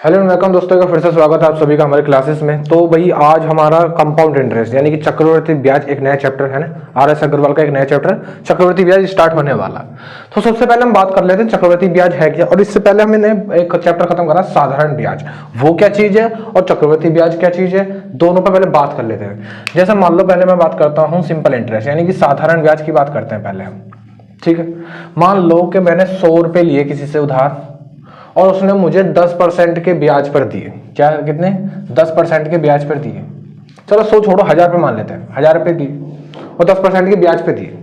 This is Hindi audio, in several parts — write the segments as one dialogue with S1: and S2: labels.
S1: हेलो वेलकम दोस्तों का फिर से स्वागत है आप सभी का हमारे क्लासेस में। तो भाई आज हमारा कंपाउंड इंटरेस्ट यानी कि चक्रवृद्धि ब्याज एक नया चैप्टर है ना, आर एस अग्रवाल का एक नया चैप्टर चक्रवृद्धि ब्याज स्टार्ट होने वाला। तो सबसे पहले हम बात कर लेते हैं चक्रवृद्धि ब्याज है क्या, और इससे पहले हमने एक चैप्टर खत्म करा साधारण ब्याज, वो क्या चीज है और चक्रवृद्धि ब्याज क्या चीज है, दोनों पर पहले बात कर लेते हैं। जैसे मान लो पहले मैं बात करता हूँ सिंपल इंटरेस्ट यानी कि साधारण ब्याज की बात करते हैं पहले हम, ठीक है। मान लो कि मैंने 100 रुपए लिए किसी से उधार और उसने मुझे 10% के ब्याज पर दिए। क्या कितने? 10% के ब्याज पर दिए। चलो 100 छोड़ो, 1000 रुपये मान लेते हैं, 1000 रुपये दिए और 10% के ब्याज पे दिए।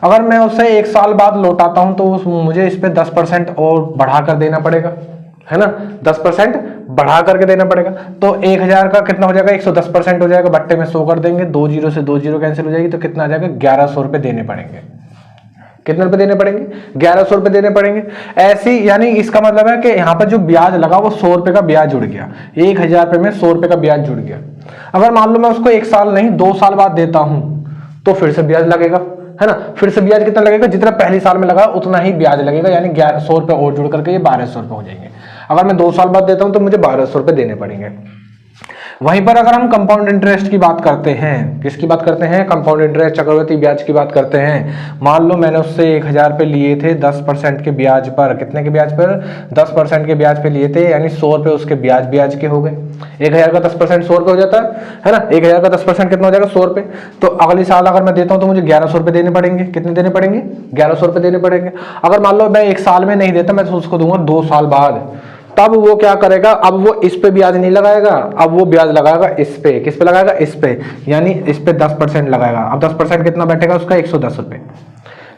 S1: अगर मैं उसे 1 साल बाद लौटाता हूं तो मुझे इस पे 10% और बढ़ा कर देना पड़ेगा, है ना। 10% बढ़ा करके देना पड़ेगा। तो 1000 का कितना हो जाएगा? 110% हो जाएगा, बट्टे में 100 कर देंगे, 2 जीरो से 2 जीरो कैंसिल हो जाएगी, तो कितना आ जाएगा? 1100 रुपये देने पड़ेंगे। कितने रुपए देने पड़ेंगे? 1100 रुपए देने पड़ेंगे। ऐसी यानी इसका मतलब है कि यहाँ पर जो ब्याज लगा वो 100 रुपए का ब्याज जुड़ गया। 1000 रुपए में 100 रुपए का ब्याज जुड़ गया। अगर मान लो मैं उसको 1 साल नहीं 2 साल बाद देता हूं तो फिर से ब्याज लगेगा, है ना। फिर से ब्याज कितना लगेगा? जितना पहले साल में लगा उतना ही ब्याज लगेगा, यानी 100 रुपए और जुड़ करके ये 1200 रुपए हो जाएंगे। अगर मैं 2 साल बाद देता हूं तो मुझे 1200 रुपए देने पड़ेंगे। वहीं पर अगर हम कंपाउंड इंटरेस्ट की बात करते हैं, किसकी बात करते हैं? कंपाउंड इंटरेस्ट चक्रवृद्धि ब्याज की बात करते हैं। मान लो मैंने उससे 1000 रुपये लिए थे 10% के ब्याज पर। कितने के ब्याज पर? 10% के ब्याज पे लिए थे, यानी 100 रुपये उसके ब्याज के हो गए। 1000 का 10% 100 रुपये हो जाता है ना। 1000 का 10% कितना हो जाएगा? 100 रुपये। तो अगले साल अगर मैं देता हूं तो मुझे 1100 रुपये देने पड़ेंगे। कितने देने पड़ेंगे? 1100 रुपये देने पड़ेंगे। अगर मान लो मैं 1 साल में नहीं देता, मैं तो उसको दूंगा 2 साल बाद, तब वो क्या करेगा? अब वो इस पे ब्याज नहीं लगाएगा, अब वो ब्याज लगाएगा इस पे। किस पे लगाएगा? इस पे, यानी इस पे 10% लगाएगा। अब 10% कितना बैठेगा उसका? 110 रुपए।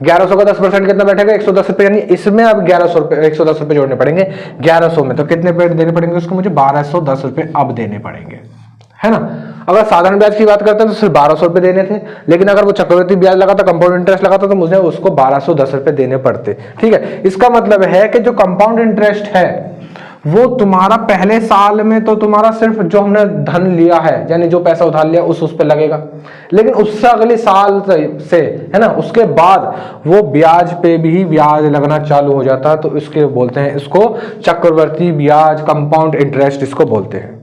S1: 1100 का 10% कितना बैठेगा? 110 रुपए, यानी इसमें अब 1100 रुपए 110 रुपए जोड़ने पड़ेंगे 1100 में। तो कितने पे देने पड़ेंगे उसको? मुझे 1210 रुपए अब देने पड़ेंगे, है ना। अगर साधारण ब्याज की बात करते हैं तो सिर्फ 1200 रुपए देने थे, लेकिन अगर वो चक्रवृद्धि ब्याज लगा था, कंपाउंड इंटरेस्ट लगा था, तो मुझे उसको 1210 रुपए देने पड़ते। ठीक है। इसका मतलब है कि जो कंपाउंड इंटरेस्ट है वो तुम्हारा पहले साल में तो तुम्हारा सिर्फ जो हमने धन लिया है यानी जो पैसा उधार लिया उस पे लगेगा, लेकिन उससे अगले साल से, है ना, उसके बाद वो ब्याज पे भी ब्याज लगना चालू हो जाता है। तो इसके बोलते हैं, इसको चक्रवृद्धि ब्याज, कंपाउंड इंटरेस्ट इसको बोलते हैं।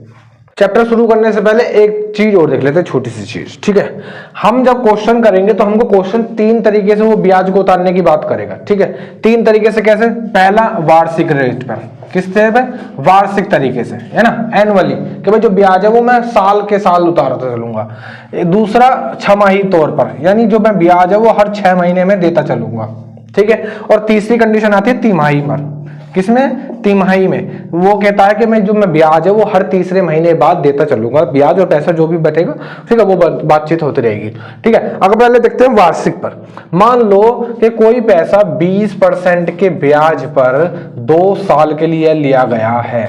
S1: चैप्टर शुरू करने से पहले एक चीज और देख लेते हैं, छोटी सी चीज, ठीक है। हम जब क्वेश्चन करेंगे तो हमको क्वेश्चन 3 तरीके से वो ब्याज को उतारने की बात करेगा, ठीक है। 3 तरीके से। कैसे? पहला वार्षिक रेट पर, किस तरह पे? वार्षिक तरीके से, है ना, एनुअली, कि भाई जो ब्याज है वो मैं साल के साल उतारता चलूंगा। दूसरा छमाही तौर पर, यानी जो मैं ब्याज है वो हर 6 महीने में देता चलूंगा, ठीक है। और तीसरी कंडीशन आती है तिमाही पर। किसमें? तिमाही में। वो कहता है कि मैं जो मैं ब्याज है वो हर तीसरे महीने बाद देता चलूंगा, ब्याज और पैसा जो भी बचेगा, ठीक है, वो बातचीत होती रहेगी, ठीक है। अगर पहले देखते हैं वार्षिक पर। मान लो कि कोई पैसा 20% के ब्याज पर 2 साल के लिए लिया गया है,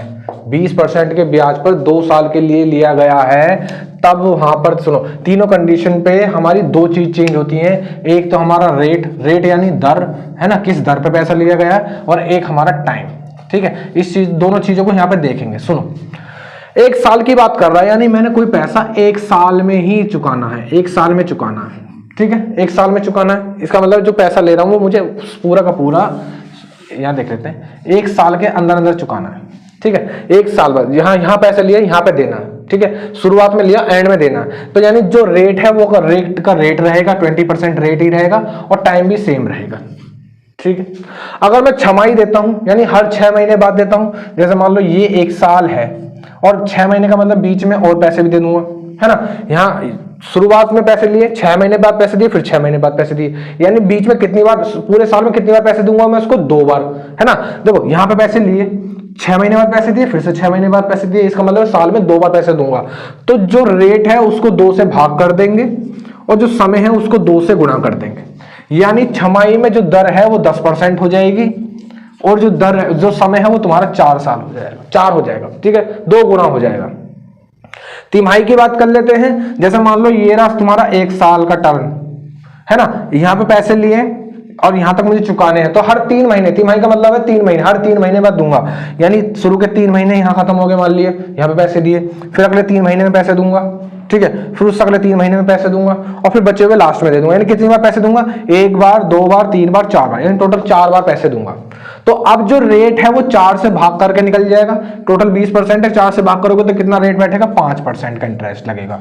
S1: 20% के ब्याज पर 2 साल के लिए लिया गया है, तब वहां पर सुनो, तीनों कंडीशन पे हमारी 2 चीज चेंज होती हैं। एक तो हमारा रेट यानी दर, है ना, किस दर पे पैसा लिया गया है, और एक हमारा टाइम, ठीक है। इस चीज, दोनों चीजों को यहाँ पे देखेंगे। सुनो, 1 साल की बात कर रहा है, यानी मैंने कोई पैसा 1 साल में ही चुकाना है, 1 साल में चुकाना है, ठीक है, 1 साल में चुकाना है। इसका मतलब जो पैसा ले रहा हूं वो मुझे पूरा का पूरा, यहां देख लेते हैं, 1 साल के अंदर अंदर चुकाना है, ठीक है। 1 साल बाद यहां पैसे लिए, यहां पे देना है, ठीक है। शुरुआत में लिया, एंड में देना है। तो यानी जो रेट है वो रेट का रेट रहेगा, 20% रेट ही रहेगा, और टाइम भी सेम रहेगा, ठीक है। अगर मैं छमाही देता हूं, यानी हर 6 महीने बाद देता हूं, जैसे मान लो ये 1 साल है और 6 महीने का मतलब बीच में और पैसे भी दे दूंगा, है ना। यहाँ शुरुआत में पैसे लिए, 6 महीने बाद पैसे दिए, फिर 6 महीने बाद पैसे दिए, यानी बीच में कितनी बार, पूरे साल में कितनी बार पैसे दूंगा मैं उसको? 2 बार, है ना। देखो यहाँ पे पैसे लिए, 6 महीने बाद पैसे दिए, फिर से 6 महीने बाद पैसे दिए, इसका मतलब साल में 2 बार पैसे दूंगा। तो जो रेट है उसको 2 से भाग कर देंगे और जो समय है उसको 2 से गुणा कर देंगे, यानी छमाही में जो दर है वो 10% हो जाएगी, और जो दर है, जो समय है वो तुम्हारा 4 साल हो जाएगा, 4 हो जाएगा, ठीक है, 2 गुना हो जाएगा। तिमाही की बात कर लेते हैं। जैसे मान लो ये रहा तुम्हारा 1 साल का टर्म, है ना। यहाँ पे पैसे लिए और यहां तक मुझे चुकाने हैं, तो हर 3 महीने, 3 महीने का मतलब है 3 महीने, हर 3 महीने बाद दूंगा। यानी शुरू के 3 महीने यहाँ खत्म हो गए, मान लिए यहाँ पे पैसे दिए, फिर अगले 3 महीने में पैसे दूंगा, ठीक है, फिर उससे अगले 3 महीने में पैसे दूंगा, और फिर बचे हुए लास्ट में दे दूंगा। यानी कितनी बार पैसे दूंगा? 1 बार, 2 बार, 3 बार, 4 बार, यानी टोटल 4 बार पैसे दूंगा। तो अब जो रेट है वो 4 से भाग करके निकल जाएगा। टोटल 20% है, 4 से भाग करोगे तो कितना रेट बैठेगा? 5% का इंटरेस्ट लगेगा,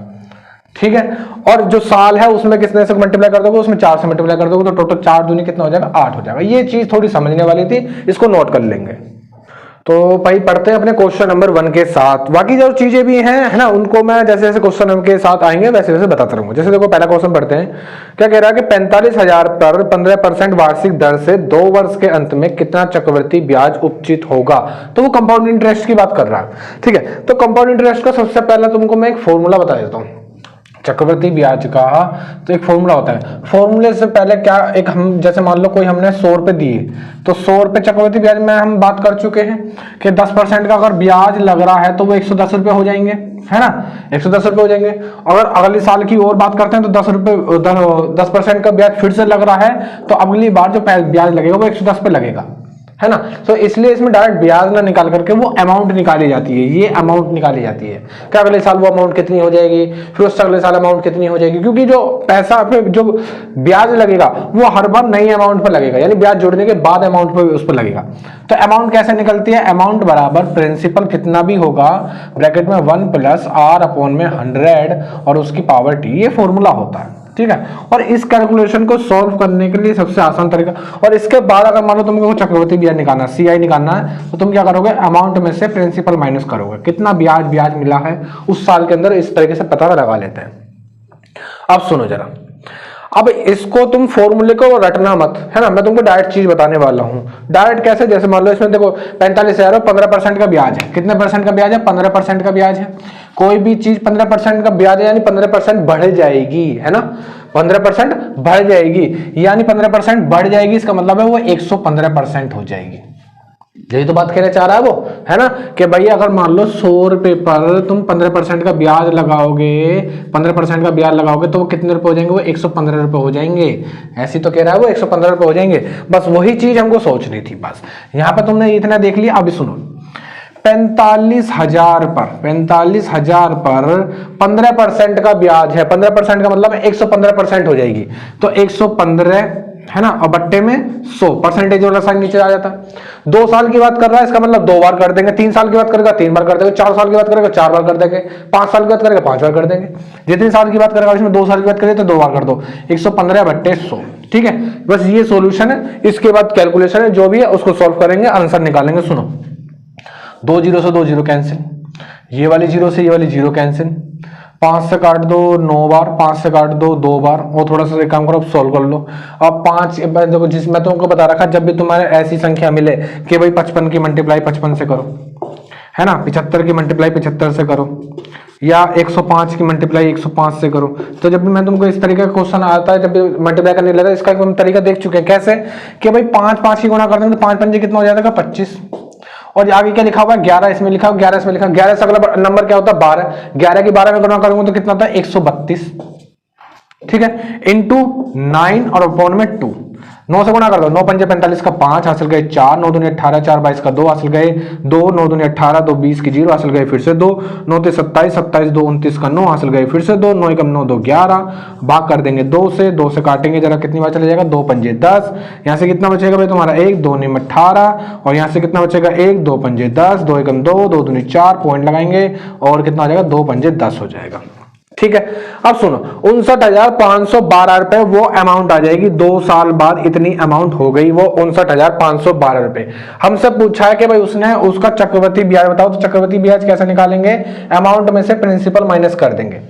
S1: ठीक है। और जो साल है उसमें कितने से मल्टीप्लाई कर दोगे? उसमें 4 से मल्टीप्लाई कर दोगे, तो टोटल 4 दूनी कितना हो जाएगा? 8 हो जाएगा। ये चीज थोड़ी समझने वाली थी, इसको नोट कर लेंगे। तो भाई पढ़ते हैं अपने क्वेश्चन नंबर 1 के साथ। बाकी जो चीजें भी हैं, है ना, उनको मैं जैसे जैसे क्वेश्चन नंबर के साथ आएंगे वैसे वैसे बताता रहूंगा। जैसे देखो पहला क्वेश्चन पढ़ते हैं, क्या कह रहा है कि 45,000 पर 15% वार्षिक दर से 2 वर्ष के अंत में कितना चक्रवृद्धि ब्याज उपचित होगा? तो वो कंपाउंड इंटरेस्ट की बात कर रहा है, ठीक है। तो कंपाउंड इंटरेस्ट का सबसे पहला तुमको मैं एक फॉर्मूला बता देता हूँ चक्रवृद्धि ब्याज का। तो एक फॉर्मूला होता है, फॉर्मूले से पहले क्या, एक हम जैसे मान लो कोई हमने 100 रुपए दिए, तो 100 रुपए चक्रवृद्धि ब्याज में हम बात कर चुके हैं कि 10% का अगर ब्याज लग रहा है तो वो 110 रुपए हो जाएंगे, है ना, 110 रुपए हो जाएंगे। अगर अगले साल की और बात करते हैं तो 10% का ब्याज फिर से लग रहा है, तो अगली बार जो ब्याज लगेगा वो 110 पे लगेगा, है ना। तो इसलिए इसमें डायरेक्ट ब्याज ना निकाल करके वो अमाउंट निकाली जाती है, ये अमाउंट निकाली जाती है कि अगले साल वो अमाउंट कितनी हो जाएगी, फिर उससे अगले साल अमाउंट कितनी हो जाएगी, क्योंकि जो पैसा पे जो ब्याज लगेगा वो हर बार नई अमाउंट पर लगेगा, यानी ब्याज जोड़ने के बाद अमाउंट पर उस पर लगेगा। तो अमाउंट कैसे निकलती है? अमाउंट बराबर प्रिंसिपल कितना भी होगा ब्रैकेट में 1 + R/100 और उसकी पावर t, ये फॉर्मूला होता है, ठीक है। और इस कैलकुलेशन को सॉल्व करने के लिए सबसे आसान तरीका, और इसके बाद अगर मान लो तुमको चक्रवृद्धि ब्याज निकालना, CI निकालना है, तो तुम क्या करोगे? अमाउंट में से प्रिंसिपल माइनस करोगे, कितना ब्याज मिला है उस साल के अंदर, इस तरीके से पता लगा लेते हैं। अब सुनो जरा, अब इसको तुम फॉर्मूले को रटना मत, है ना, मैं तुमको डायरेक्ट चीज बताने वाला हूं। डायरेक्ट कैसे? जैसे मान लो इसमें देखो 45,000 और 15% का ब्याज है। कितने परसेंट का ब्याज है? 15% का ब्याज है। कोई भी चीज 15% का ब्याज है यानी 15% बढ़ जाएगी, है ना, 15% बढ़ जाएगी, यानी 15% बढ़ जाएगी, इसका मतलब है वो 115% हो जाएगी। यही तो बात कहना चाह रहा है वो, है ना, कि भैया अगर मान लो 100 रुपए पर तुम 15% का ब्याज लगाओगे, 15% का ब्याज लगाओगे तो वो कितने रुपए हो जाएंगे? वो 115 रुपए हो जाएंगे। ऐसी तो कह रहा है वो 115 रुपए हो जाएंगे। बस वही चीज हमको सोचनी थी, बस यहाँ पर तुमने इतना देख लिया। अभी सुनो, 45,000 पर 15% का ब्याज है, 15% का मतलब 115% हो जाएगी, तो 115, है ना, और बट्टे में 100, परसेंटेज वाला साइन नीचे आ जाता है। 2 साल की बात कर रहा है, इसका मतलब 2 बार कर देंगे, 3 साल की बात करेगा 3 बार कर देंगे, 4 साल की बात करेगा 4 बार कर देंगे, 5 साल की बात करेगा 5 बार कर देंगे। जितने साल की बात करेगा, इसमें 2 साल की बात करें तो 2 बार कर दो, 115 बट्टे 100, ठीक है। बस ये सोल्यूशन है। इसके बाद कैलकुलेशन है, जो भी है उसको सॉल्व करेंगे, आंसर निकालेंगे। सुनो, 2 जीरो से 2 जीरो कैंसिल, ये वाली 0 से ये वाली 0 कैंसिल, 5 से काट दो 9 बार, 5 से काट दो 2 बार, और थोड़ा सा एक काम करो, सॉल्व कर लो। अब 5 देखो, जिस मैं तुमको बता रखा, जब भी तुम्हारे ऐसी संख्या मिले कि भाई 55 की मल्टीप्लाई 55 से करो, है ना, 75 की मल्टीप्लाई 75 से करो, या 105 की मल्टीप्लाई 105 से करो। तो जब भी मैं तुमको इस तरीके का क्वेश्चन आता है, जब भी मल्टीप्लाई करने लगा, इसका हम तरीका देख चुके हैं कैसे, कि भाई 5 की गुणा कर देंगे तो 5 पंजे कितना हो जाएगा? 25, और आगे क्या लिखा हुआ है? 11 इसमें लिखा हुआ, 11 इसमें लिखा, 11 से अगला नंबर क्या होता है? 12, 11 की 12 में गुणा करूंगा तो कितना होता है? 132, ठीक है, इंटू 9 और अपॉन में 2, 9 से गुणा कर दो, 9 पंजे 45 का 5 हासिल गए 4, 9 दूनी 18, 4 22 का 2 हासिल गए 2, 9 दूनी 18, 2 20 की 0 हासिल गए फिर से 2, 9 ते 27, 27 2 29 का 9 हासिल गए फिर से 2, 9 एकम 9 2 11, भाग कर देंगे 2 से काटेंगे जरा, कितनी बार चला जाएगा? 2 पंजे 10, यहाँ से कितना बचेगा भाई तुम्हारा? 1, 2 9 18, और यहाँ से कितना बचेगा? 1, 2 पंजे 10, 2 एकम 2, 2 दूनी 4, पॉइंट लगाएंगे और कितना हो जाएगा? 2 पंजे 10 हो जाएगा, ठीक है। अब सुनो, 59,512 रुपए वो अमाउंट आ जाएगी, 2 साल बाद इतनी अमाउंट हो गई, वो 59,512 रुपए। हमसे पूछा है कि भाई उसने उसका चक्रवृद्धि ब्याज बताओ, तो चक्रवृद्धि ब्याज कैसे निकालेंगे? अमाउंट में से प्रिंसिपल माइनस कर देंगे।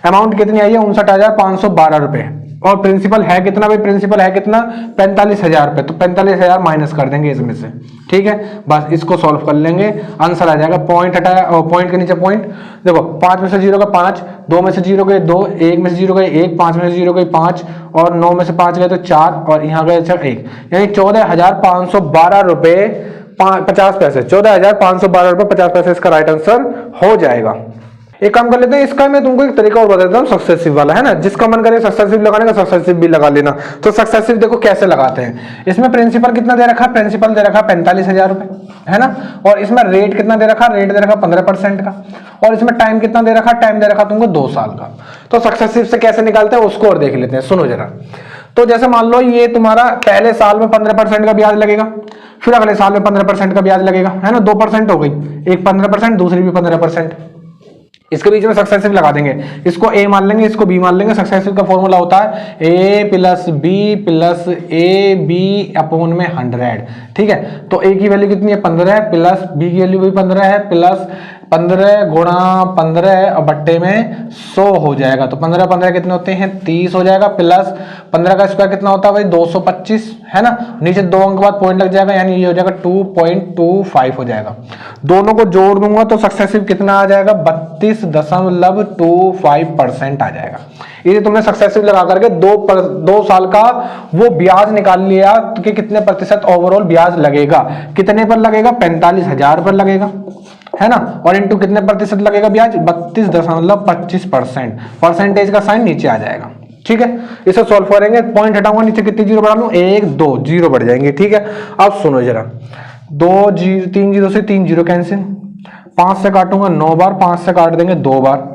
S1: अमाउंट कितनी आई है? 59,512 रुपए, और प्रिंसिपल है कितना भाई? प्रिंसिपल है कितना? 45,000 रुपए, तो 45,000 माइनस कर देंगे इसमें से, ठीक है। बस इसको सॉल्व कर लेंगे, आंसर आ जाएगा। पॉइंट हटाया, और पॉइंट के नीचे पॉइंट, देखो 5 में से 0 का 5, 2 में से 0 गए 2, 1 में से 0 गए 1, 5 में से 0 गए 5, और 9 में से 5 गए तो 4, और यहाँ गए 1, यानी 14,512 रुपए 50 पैसे, 14,512 रुपए 50 पैसे इसका राइट आंसर हो जाएगा। एक काम कर लेते हैं, इसका मैं तुमको एक तरीका और बता देता हूँ, सक्सेसिव वाला है ना, जिसका मन करे सक्सेसिव लगाने का सक्सेसिव भी लगा लेना। तो सक्सेसिव देखो कैसे लगाते हैं, इसमें प्रिंसिपल कितना दे रखा है, प्रिंसिपल दे रखा 45,000 रुपए, है ना, और इसमें रेट कितना दे रखा, रेट दे रखा 15% का, और इसमें टाइम कितना दे रखा, टाइम दे रखा तुमको 2 साल का। तो सक्सेसिव से कैसे निकालते हैं उसको और देख लेते हैं, सुनो जरा। तो जैसे मान लो ये तुम्हारा पहले साल में 15% का ब्याज लगेगा, फिर अगले साल में 15% का ब्याज लगेगा, है ना, 2% हो गई, एक 15%, दूसरी भी 15%। इसके बीच में सक्सेसिव लगा देंगे, इसको ए मान लेंगे, इसको बी मान लेंगे। सक्सेसिव का फॉर्मूला होता है ए प्लस ए बी अपॉन में 100, ठीक है। तो ए की वैल्यू कितनी है 15 प्लस बी की वैल्यू भी 15 है, प्लस 15 गुणा 15 और बट्टे में 100 हो जाएगा। तो 15 15 कितने होते हैं 30 हो जाएगा, प्लस 15 का स्क्वायर कितना होता है भाई 225, है ना, नीचे 2 अंक बाद पॉइंट लग जाएगा, यानी ये हो जाएगा 2.25 हो जाएगा। दोनों को जोड़ दूंगा तो सक्सेसिव कितना आ जाएगा 32.25% आ जाएगा। ये तुमने सक्सेसिव लगा करके 2 साल का वो ब्याज निकाल लिया कि कितने प्रतिशत ओवरऑल ब्याज लगेगा, कितने पर लगेगा 45,000 पर लगेगा, है ना, और इनटू कितने प्रतिशत लगेगा ब्याज 32.25%। परसेंटेज का साइन नीचे आ जाएगा, ठीक है। इसे सॉल्व करेंगे, पॉइंट हटाऊंगा, नीचे कितनी जीरो बढ़ा लूं 1 2 जीरो बढ़ जाएंगे, ठीक है। अब सुनो जरा, 3 जीरो से 3 जीरो कैंसिल, 5 से काटूंगा 9 बार, 5 से काट देंगे 2 बार,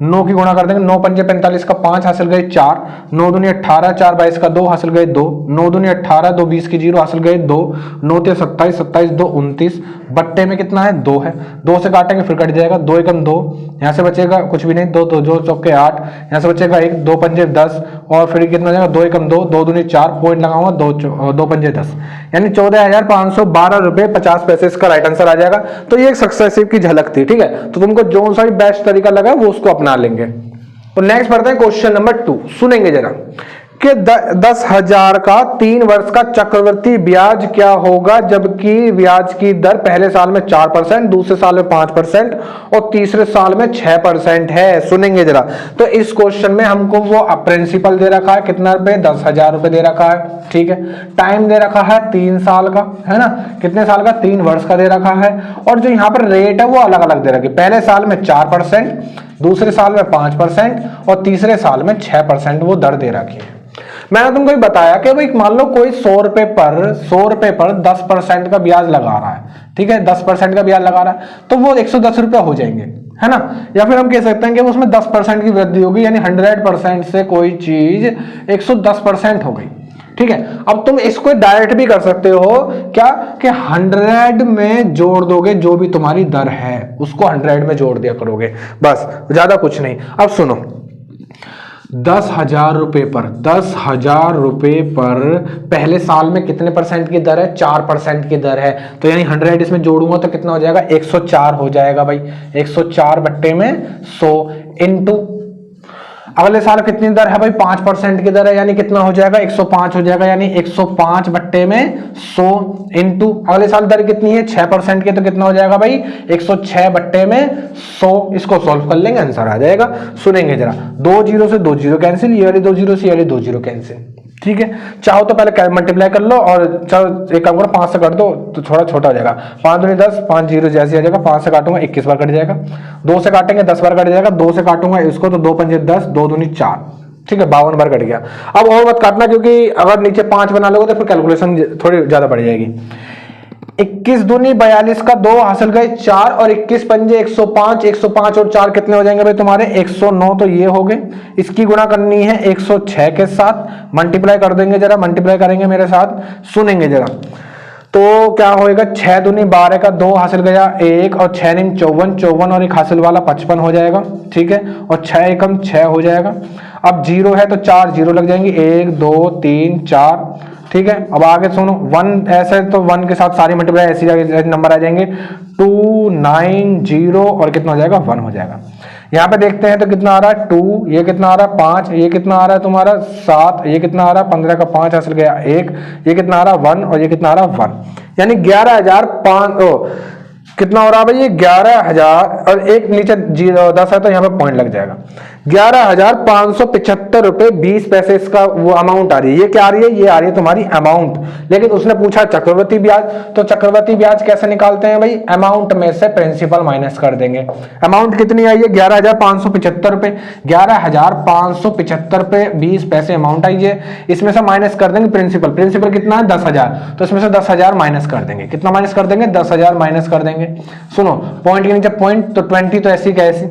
S1: 9 की गुणा कर देंगे, 9 पंजे 45 का 5 हासिल गए 4, 9 दूनी 18, 4 22 का 2 हासिल गए 2, 9 दूनी 18, 2 20 की 0 हासिल गए 2, 9 ते 27, 27 2 29, बट्टे में कितना है 2 है, 2 से काटेंगे फिर कट जाएगा, 2 एकम 2, यहाँ से बचेगा कुछ भी नहीं, 2 2 2 चौके 8, यहाँ से बचेगा 1, 2 पंजे 10, और फिर कितना जाएगा 2 एकम 2, 2 दूनी 4, पॉइंट लगाऊंगा 2 पंजे 10, यानी 14,512 रुपए 50 पैसे इसका राइट आंसर आ जाएगा। तो ये एक सक्सेसिव की झलक थी, ठीक है। तो तुमको जो सा भी बेस्ट तरीका लगा वो उसको अपना लेंगे। तो नेक्स्ट पढ़ते हैं क्वेश्चन नंबर 2, सुनेंगे जरा कि 10,000 का 3 वर्ष का चक्रवृद्धि ब्याज क्या होगा जबकि ब्याज की दर पहले साल में 4%, दूसरे साल में 5% और तीसरे साल में 6% है। सुनेंगे जरा। तो इस क्वेश्चन में हमको वो प्रिंसिपल दे रखा है कितना रुपए 10,000 रुपए दे रखा है, ठीक है। टाइम दे रखा है 3 साल का, है ना, कितने साल का 3 वर्ष का दे रखा है, और जो यहाँ पर रेट है वो अलग अलग दे रखी है, पहले साल में 4%, दूसरे साल में 5% और तीसरे साल में 6% वो दर दे रखी है। मैंने तुमको बताया कि भाई मान लो कोई 100 रुपए पर 10% का ब्याज लगा रहा है, ठीक है, 10% का ब्याज लगा रहा है, तो वो 110 रुपए हो जाएंगे, है ना। या फिर हम कह सकते हैं कि उसमें 10% की वृद्धि होगी, यानी 100% से कोई चीज 110% हो गई, ठीक है। अब तुम इसको डायरेक्ट भी कर सकते हो क्या कि 100 में जोड़ दोगे, जो भी तुम्हारी दर है उसको 100 में जोड़ दिया करोगे, बस, ज्यादा कुछ नहीं। अब सुनो, 10,000 रुपए पर पहले साल में कितने परसेंट की दर है 4% की दर है, तो यानी 100 इसमें जोड़ूंगा तो कितना हो जाएगा 104 हो जाएगा भाई, 104 बट्टे में 100 इंटू अगले साल कितनी दर है भाई 5% की दर है, यानी कितना हो जाएगा 105 हो जाएगा, यानी 105 बट्टे में 100 इंटू अगले साल दर कितनी है 6% की, तो कितना हो जाएगा भाई 106 बट्टे में 100। इसको सॉल्व कर लेंगे, आंसर आ जाएगा। सुनेंगे जरा, 2 जीरो से 2 जीरो कैंसिल, ये वाली 2 जीरो से ये वाली 2 जीरो कैंसिल, ठीक है। चाहो तो पहले मल्टीप्लाई कर लो, और चलो एक काम करो 5 से काट दो तो थोड़ा छोटा हो जाएगा, 5 दूनी 10, 5 जीरो जैसे आ जाएगा, 5 से काटूंगा 21 बार कट जाएगा, 2 से काटेंगे 10 बार कट जाएगा, 2 से काटूंगा इसको तो 2 पंजे 10, 2 दूनी 4, ठीक है, 52 बार कट गया। अब और मत काटना, क्योंकि अगर नीचे 5 बना लोगे तो फिर कैलकुलेशन थोड़ी ज्यादा बढ़ जाएगी। 21 दूनी 42 का 2 हासिल गए 4, और 21 पंजे 105, 105 और 4 कितने हो जाएंगे भाई तुम्हारे 109, तो ये हो गए। इसकी गुणा करनी है 106 के साथ, मल्टीप्लाई कर देंगे जरा, मल्टीप्लाई करेंगे मेरे साथ, सुनेंगे जरा। तो क्या होएगा 6 दूनी 12 का 2 हासिल गया 1, और 6 नीम 54 और एक हासिल वाला 55 हो जाएगा, ठीक है, और 6 एकम 6 हो जाएगा। अब 0 है तो 4 जीरो लग जाएंगे, 1 2 3 4, ठीक है। अब आगे सुनो, 1 ऐसे तो 1 के साथ सारी मल्टीप्लाई ऐसे नंबर आ जाएंगे, 2 9 0 और कितना हो जाएगा 1 हो जाएगा। यहाँ पे देखते हैं तो कितना आ रहा है 2, ये कितना आ रहा है 5, ये कितना आ रहा है तुम्हारा 7, ये कितना आ रहा है 15 का 5 हासिल गया 1, ये कितना आ रहा है 1 और ये कितना आ रहा है 1, यानी 11,005 कितना हो रहा है भाई ये 11,000 और एक नीचे 10 है तो यहाँ पे पॉइंट लग जाएगा, 11,575 रुपए 20 पैसे इसका वो अमाउंट आ रही है। ये क्या आ रही है? ये आ रही है तुम्हारी अमाउंट। लेकिन उसने पूछा चक्रवृद्धि ब्याज, तो चक्रवृद्धि ब्याज कैसे निकालते हैं भाई? अमाउंट में से प्रिंसिपल माइनस कर देंगे। अमाउंट कितनी आई है? 11,575 रुपए। 11,575 रुपए 20 पैसे अमाउंट आई है। इसमें से माइनस कर देंगे प्रिंसिपल। प्रिंसिपल कितना है? 10,000। तो इसमें से 10,000 माइनस कर देंगे। कितना माइनस कर देंगे? 10,000 माइनस कर देंगे। सुनो, पॉइंट के नीचे पॉइंट, तो 20 तो ऐसी कैसी,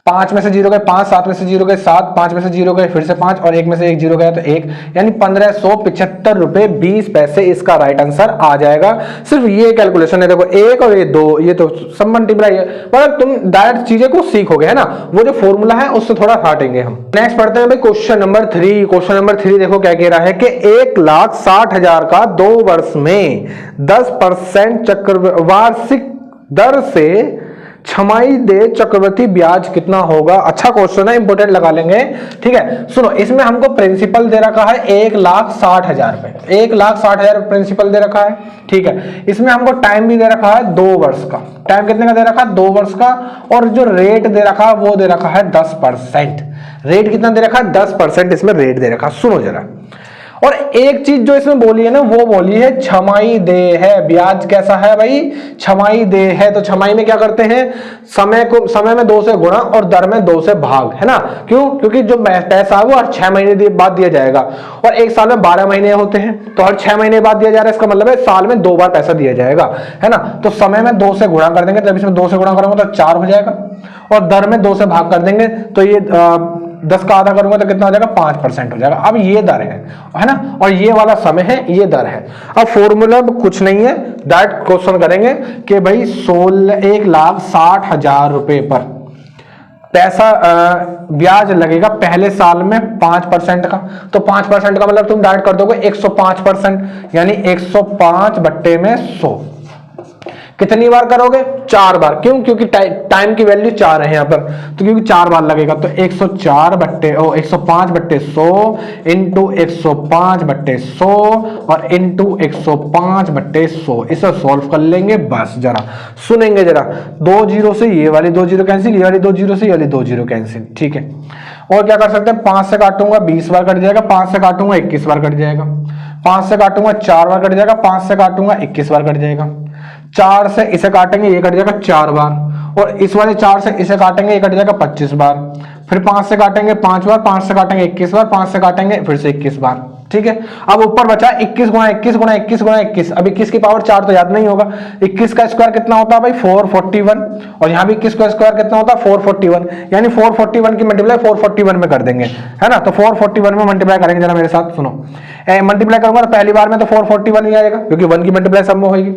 S1: 5 में से 0 गए 5, 7 में से 0 गए 7, 5 में से 0 गए फिर से 5, और 1 में से 1 0 गया तो 1, यानी 1575 रुपए 20 पैसे इसका राइट आंसर आ जाएगा। सिर्फ ये कैलकुलेशन है, देखो 1 और ये 2, ये तो सब मल्टीप्लाई है, मतलब तुम डायरेक्ट चीजें को सीखोगे, है ना। वो जो फॉर्मूला है उससे थोड़ा हटेंगे हम। नेक्स्ट पढ़ते हैं भाई क्वेश्चन नंबर 3। क्वेश्चन नंबर 3 देखो क्या कह रहा है कि 1,60,000 का 2 वर्ष में 10% वार्षिक दर से छमाही दे चक्रवृद्धि ब्याज कितना होगा। अच्छा क्वेश्चन है, इंपोर्टेंट लगा लेंगे, ठीक है। सुनो, इसमें हमको प्रिंसिपल दे रखा है 1,60,000 रुपए, 1,60,000 प्रिंसिपल दे रखा है, ठीक है। इसमें हमको टाइम भी दे रखा है 2 वर्ष का। टाइम कितने का दे रखा है? 2 वर्ष का। और जो रेट दे रखा है वो दे रखा है 10%। रेट कितना दे रखा है? 10% इसमें रेट दे रखा। सुनो जरा, और एक चीज जो इसमें बोली है ना, वो बोली है छमाही दे है। ब्याज कैसा है भाई? छमाही दे है। तो छमाही में क्या करते हैं? समय में 2 से गुणा और दर में 2 से भाग, है ना। क्यों? क्योंकि जो पैसा है वो हर 6 महीने बाद दिया जाएगा, और एक साल में 12 महीने होते हैं, तो हर 6 महीने बाद दिया जा रहा है। इसका मतलब है साल में 2 बार पैसा दिया जाएगा, है ना। तो समय में 2 से गुणा कर देंगे, जब इसमें 2 से गुणा करेंगे तो 4 हो जाएगा, और दर में 2 से भाग कर देंगे तो ये 10 का आधा करूंगा तो कितना हो जाएगा? 5% हो जाएगा। अब ये दर है ना, और ये वाला समय है, ये दर है। अब फॉर्मूला कुछ नहीं है, डायरेक्ट क्वेश्चन करेंगे कि भाई 1,60,000 रुपए पर पैसा ब्याज लगेगा पहले साल में 5% का। तो 5% का मतलब तुम डायरेक्ट कर दोगे 105%, यानी 105 बट्टे में 100। कितनी बार करोगे? 4 बार। क्यों? क्योंकि टाइम की वैल्यू 4 है यहाँ पर, तो क्योंकि 4 बार लगेगा, तो 105 बट्टे 100 इंटू 105 बट्टे 100 और इंटू 105 बट्टे 100। इसे सॉल्व कर लेंगे। बस जरा सुनेंगे जरा, 2 0 से ये वाली 2 0 कैंसिल, ये वाली 2 0 से ये वाली 2 0 कैंसिल, ठीक है। और क्या कर सकते हैं? 5 से काटूंगा 20 बार कट जाएगा, 5 से काटूंगा 21 बार कट जाएगा, 5 से काटूंगा 4 बार कट जाएगा, 5 से काटूंगा 21 बार कट जाएगा, 4 से इसे काटेंगे ये कट जाएगा 4 बार, और इस वाले 4 से इसे काटेंगे ये कट जाएगा 25 बार, फिर 5 से काटेंगे 5 बार, 5 से काटेंगे 21 बार, 5 से काटेंगे फिर से 21 बार, ठीक है। अब ऊपर बचा 21 गुणा 21 गुणा 21 गुणा 21। अब 21 की पावर 4 तो याद नहीं होगा। 21 का स्क्वायर कितना होता है भाई? 441, और यहाँ भी 21 का स्क्वायर कितना होता है? 441, यानी 441 की मल्टीप्लाई 441 में कर देंगे, है ना। तो 441 में मल्टीप्लाई करेंगे, जरा मेरे साथ सुनो। मल्टीप्लाई करूंगा तो पहली बार में तो 441 ही आएगा, क्योंकि 1 की मल्टीप्लाई सब में होगी।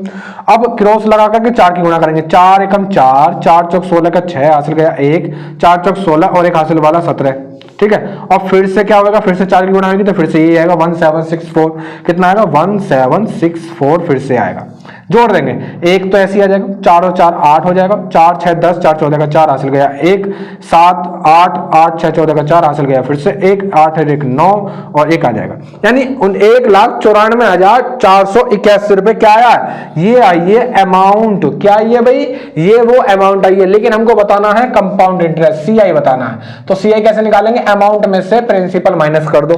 S1: अब क्रॉस लगा करके 4 की गुणा करेंगे, 4 एकम 4, 4 चौक 16 का 6 हासिल गया 1, 4 चौक 16 और 1 हासिल वाला 17, ठीक है। और फिर से क्या होगा? फिर से 4 की गुणा होगी तो फिर से ये आएगा 1764। कितना आएगा? 1764 फिर से आएगा। जोड़ देंगे, एक तो ऐसे ही आ जाएगा, 4 और 4 8 हो जाएगा, 4 6 10, 4 14 का 4 हासिल गया 1, 7 8 8 6 14 का 4 हासिल गया फिर से 1, 8 1 9 और 1 आ जाएगा। यानी 1,94,481 रुपए क्या आया? ये आई है अमाउंट। क्या आई है भाई? ये वो अमाउंट आई है, लेकिन हमको बताना है कंपाउंड इंटरेस्ट, सीआई बताना है। तो सीआई कैसे निकालेंगे? अमाउंट में से प्रिंसिपल माइनस कर दो।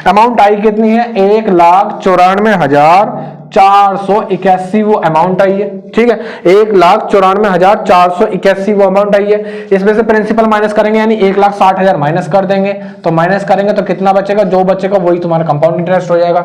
S1: अमाउंट आई कितनी है? 1,94,481 वो अमाउंट आई है, ठीक है। 1,94,481 वो अमाउंट आई है। इसमें से प्रिंसिपल माइनस करेंगे, यानी 1,60,000 माइनस कर देंगे। तो माइनस करेंगे तो कितना बचेगा? जो बचेगा वही तुम्हारा कंपाउंड इंटरेस्ट हो जाएगा।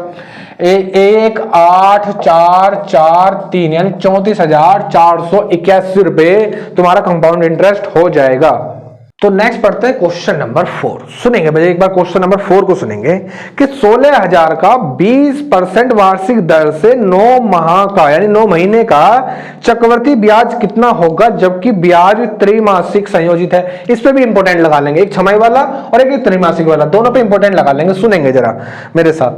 S1: 1,8,4,4,3 यानी 34,481 रुपए तुम्हारा कंपाउंड इंटरेस्ट हो जाएगा। तो नेक्स्ट पढ़ते हैं क्वेश्चन नंबर 4। सुनेंगे भाई एक बार क्वेश्चन नंबर 4 को सुनेंगे कि 16,000 का 20% वार्षिक दर से 9 माह का यानी 9 महीने का चक्रवृद्धि ब्याज कितना होगा, जबकि ब्याज त्रैमासिक संयोजित है। इस पे भी इंपोर्टेंट लगा लेंगे, एक छमाही वाला और एक त्रैमासिक वाला, दोनों पे इंपोर्टेंट लगा लेंगे। सुनेंगे जरा मेरे साथ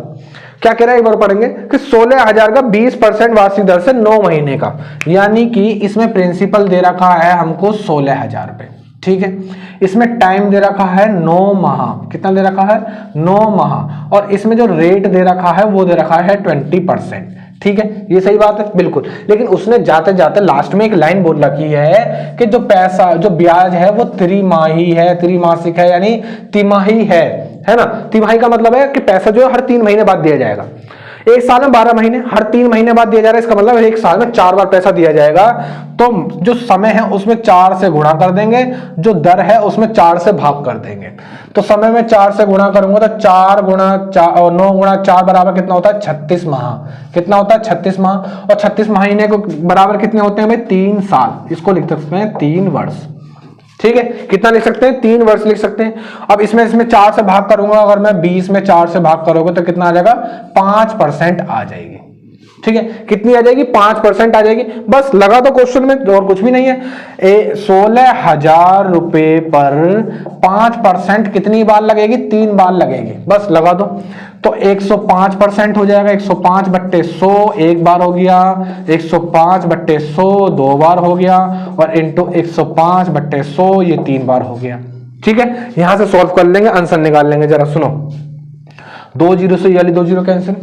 S1: क्या कह रहा है, एक बार पढ़ेंगे कि 16,000 का 20% वार्षिक दर से 9 महीने का, यानी कि इसमें प्रिंसिपल दे रखा है हमको 16,000 रुपए, ठीक है। इसमें टाइम दे रखा है 9 माह। कितना दे रखा है? 9 माह। और इसमें जो रेट दे रखा है वो दे रखा है 20%, ठीक है, ये सही बात है बिल्कुल। लेकिन उसने जाते जाते लास्ट में एक लाइन बोल रखी है कि जो पैसा, जो ब्याज है वो त्रिमाही है, त्रिमासिक है, यानी तिमाही है ना। तिमाही का मतलब है कि पैसा जो है हर 3 महीने बाद दिया जाएगा। एक साल में 12 महीने, हर 3 महीने बाद दिया जा रहा है, इसका मतलब एक साल में 4 बार पैसा दिया जाएगा। तो जो समय है उसमें 4 से गुणा कर देंगे, जो दर है उसमें 4 से भाग कर देंगे। तो समय में 4 से गुणा करूंगा तो 4 गुणा 4 9 गुणा 4 बराबर कितना होता है 36 माह। कितना होता है 36 माह। और 36 महीने को बराबर कितने होते हैं भाई 3 साल। इसको लिख सकते हैं 3 वर्ष। ठीक है, कितना लिख सकते हैं 3 वर्ष लिख सकते हैं। अब इसमें 4 से भाग करूंगा, अगर मैं 20 में 4 से भाग करोगे तो कितना आ जाएगा 5% आ जाएगी। ठीक है, कितनी आ जाएगी 5% आ जाएगी। बस लगा दो क्वेश्चन में, और कुछ भी नहीं है। 16,000 रुपए पर 5% कितनी बार लगेगी 3 बार लगेगी, बस लगा दो। तो 105% हो जाएगा। 105/100 एक बार हो गया, 105/100 2 बार हो गया, और इंटू 105/100 ये 3 बार हो गया। ठीक है, यहां से सॉल्व कर लेंगे, आंसर निकाल लेंगे। जरा सुनो, 2 जीरो से ये वाली 2 जीरो कैंसिल,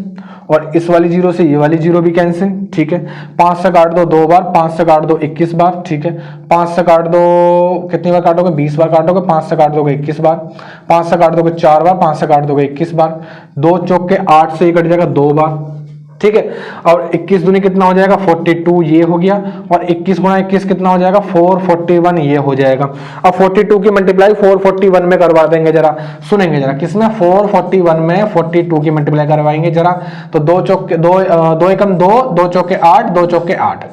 S1: और इस वाली जीरो से ये वाली जीरो भी कैंसिल। ठीक है, 5 से काट दो 2 बार, 5 से काट दो 21 बार। ठीक है, 5 से काट दो, कितनी बार काटोगे 20 बार काटोगे। 5 से काट दोगे 21 बार, 5 से काट दोगे 4 बार, 5 से काट दोगे 21 बार। 2 चौक के 8 से ये कट जाएगा 2 बार। ठीक है, और 21 दूनी कितना हो जाएगा 42 ये हो गया, और 21 गुणा 21 कितना हो जाएगा 441 ये हो जाएगा। अब 42 की मल्टीप्लाई 441 में करवा देंगे। जरा सुनेंगे, जरा किसमें 441 में 42 की मल्टीप्लाई करवाएंगे जरा। तो 2 चौक के 2 एकम 2, 2 चौक के 8, 2 चौक के 8,